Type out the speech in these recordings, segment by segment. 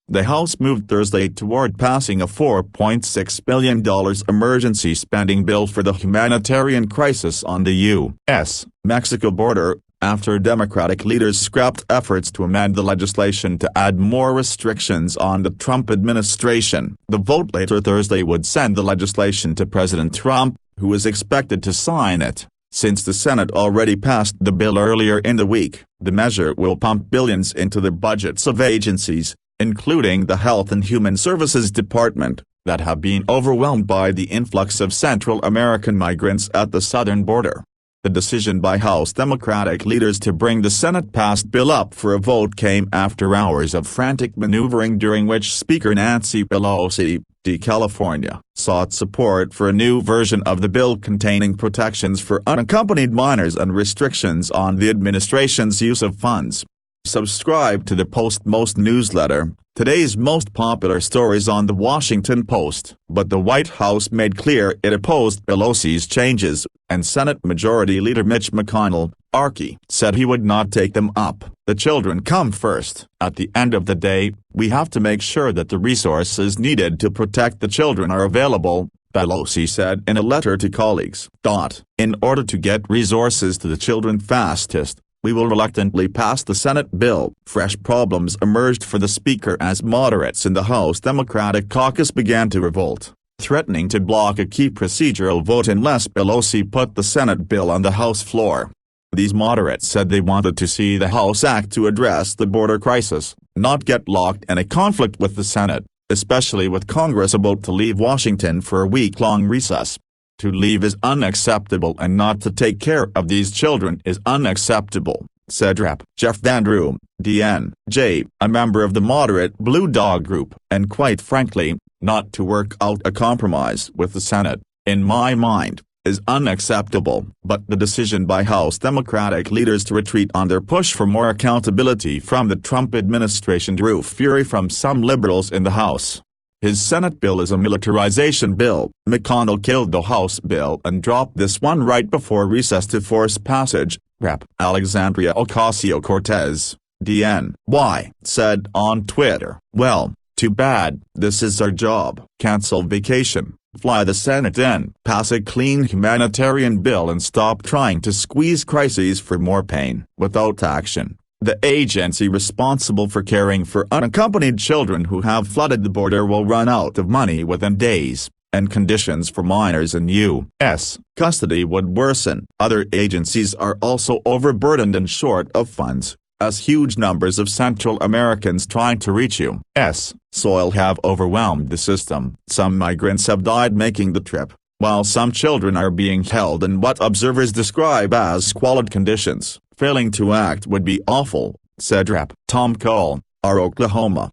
The House moved Thursday toward passing a $4.6 billion emergency spending bill for the humanitarian crisis on the U.S.-Mexico border, after Democratic leaders scrapped efforts to amend the legislation to add more restrictions on the Trump administration. The vote later Thursday would send the legislation to President Trump, who is expected to sign it. Since the Senate already passed the bill earlier in the week, the measure will pump billions into the budgets of agencies, including the Health and Human Services Department, that have been overwhelmed by the influx of Central American migrants at the southern border. The decision by House Democratic leaders to bring the Senate-passed bill up for a vote came after hours of frantic maneuvering during which Speaker Nancy Pelosi, of California, sought support for a new version of the bill containing protections for unaccompanied minors and restrictions on the administration's use of funds. Subscribe to the Post-Most newsletter, today's most popular stories on The Washington Post. But the White House made clear it opposed Pelosi's changes, and Senate Majority Leader Mitch McConnell, RK, said he would not take them up. The children come first. At the end of the day, we have to make sure that the resources needed to protect the children are available, Pelosi said in a letter to colleagues. In order to get resources to the children fastest, we will reluctantly pass the Senate bill. Fresh problems emerged for the Speaker as moderates in the House Democratic caucus began to revolt, threatening to block a key procedural vote unless Pelosi put the Senate bill on the House floor. These moderates said they wanted to see the House act to address the border crisis, not get locked in a conflict with the Senate, especially with Congress about to leave Washington for a week-long recess. To leave is unacceptable and not to take care of these children is unacceptable, said Rep. Jeff Van Drew, DNJ, a member of the moderate Blue Dog Group, and quite frankly, not to work out a compromise with the Senate, in my mind, is unacceptable. But the decision by House Democratic leaders to retreat on their push for more accountability from the Trump administration drew fury from some liberals in the House. His Senate bill is a militarization bill. McConnell killed the House bill and dropped this one right before recess to force passage, Rep. Alexandria Ocasio-Cortez, DNY, said on Twitter. Well, too bad. This is our job. Cancel vacation, fly the Senate in, pass a clean humanitarian bill and stop trying to squeeze crises for more pain. Without action, the agency responsible for caring for unaccompanied children who have flooded the border will run out of money within days, and conditions for minors in U.S. custody would worsen. Other agencies are also overburdened and short of funds, as huge numbers of Central Americans trying to reach U.S. soil have overwhelmed the system. Some migrants have died making the trip, while some children are being held in what observers describe as squalid conditions. Failing to act would be awful, said Rep. Tom Cole, R. Oklahoma.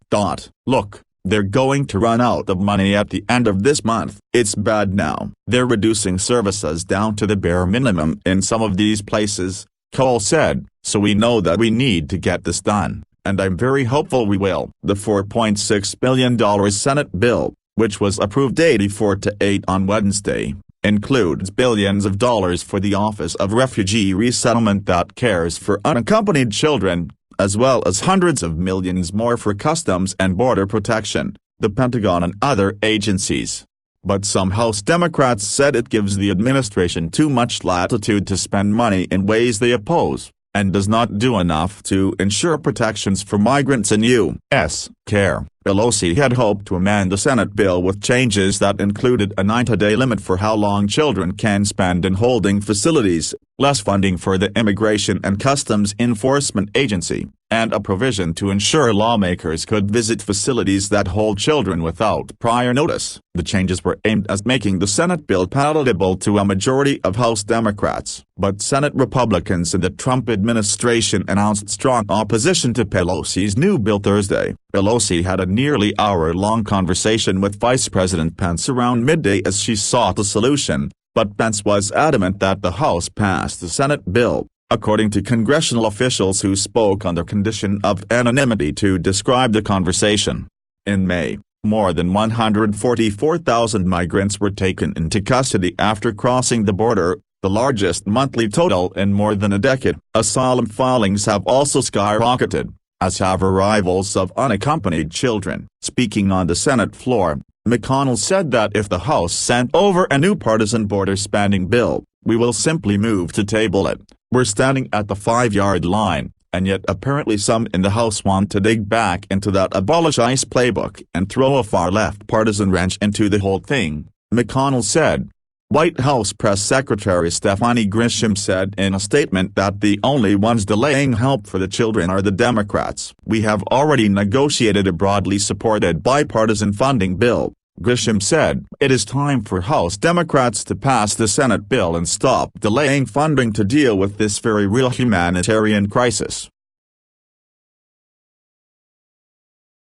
Look, they're going to run out of money at the end of this month. It's bad now. They're reducing services down to the bare minimum in some of these places, Cole said, so we know that we need to get this done, and I'm very hopeful we will. The $4.6 billion Senate bill, which was approved 84-8 on Wednesday, includes billions of dollars for the Office of Refugee Resettlement that cares for unaccompanied children, as well as hundreds of millions more for Customs and Border Protection, the Pentagon and other agencies. But some House Democrats said it gives the administration too much latitude to spend money in ways they oppose, and does not do enough to ensure protections for migrants in U.S. care. Pelosi had hoped to amend the Senate bill with changes that included a 90-day limit for how long children can spend in holding facilities, less funding for the Immigration and Customs Enforcement Agency, and a provision to ensure lawmakers could visit facilities that hold children without prior notice. The changes were aimed at making the Senate bill palatable to a majority of House Democrats, but Senate Republicans in the Trump administration announced strong opposition to Pelosi's new bill Thursday. Pelosi had a nearly hour-long conversation with Vice President Pence around midday as she sought a solution, but Pence was adamant that the House pass the Senate bill, according to congressional officials who spoke under condition of anonymity to describe the conversation. In May, more than 144,000 migrants were taken into custody after crossing the border, the largest monthly total in more than a decade. Asylum filings have also skyrocketed, as have arrivals of unaccompanied children. Speaking on the Senate floor, McConnell said that if the House sent over a new partisan border spending bill, we will simply move to table it. We're standing at the 5-yard line, and yet apparently some in the House want to dig back into that abolish ICE playbook and throw a far-left partisan wrench into the whole thing, McConnell said. White House Press Secretary Stephanie Grisham said in a statement that the only ones delaying help for the children are the Democrats. We have already negotiated a broadly supported bipartisan funding bill, Grisham said. It is time for House Democrats to pass the Senate bill and stop delaying funding to deal with this very real humanitarian crisis.